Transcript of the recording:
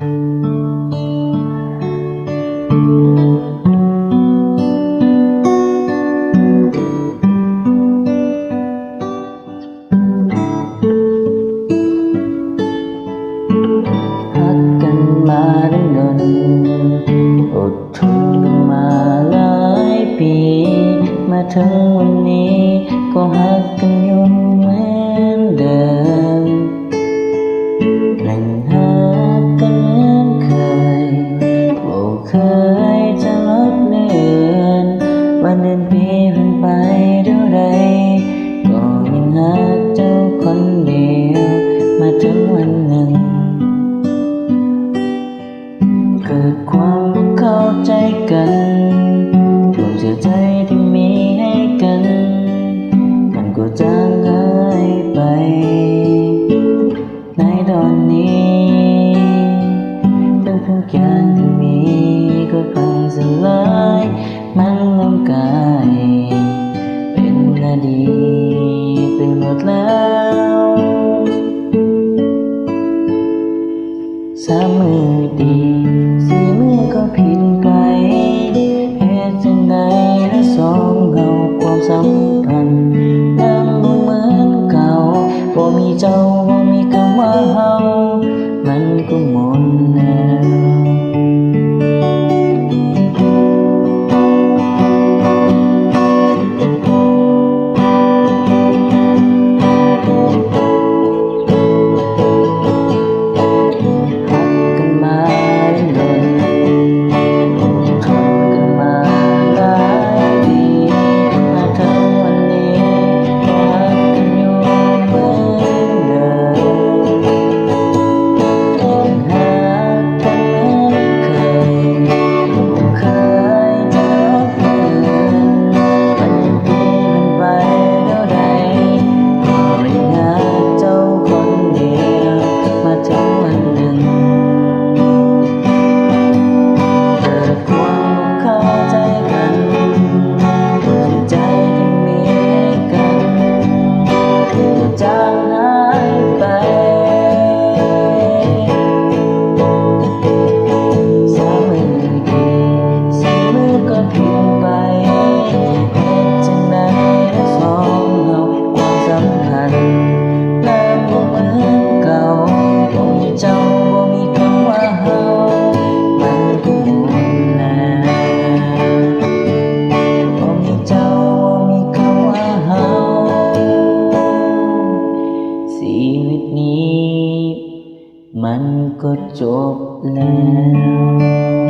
พักกันมาดังดนอดทนกันมาหลายปีมาถึงวันนี้ก็หักกันอยู่เหมือนเดิมนั่งหักกันเหมือนเคยบ่เคยจะลบเลือนวันเดือนปีผ่านไปเท่าใดก็ยังหักเจ้าคนเดียวมาถึงวันหนึ่งเกิดความบ่เข้าใจกันดวงเชื่อใจที่มีให้กันมันก็จางหายไปในตอนนี้ทุกอย่างที่มีก็พังสลายมันล้มกายเป็นอดีตไปหมดแล้วสามมือดีสี่มือก็ผิดไปเหตุจังใดและสองเฮาความสัมพันธ์ยังบ่เหมือนเก่าบ่มีเจ้าบ่มีคำว่าเฮามันก็หมดแล้วชีวิตนี้มันก็จบแล้ว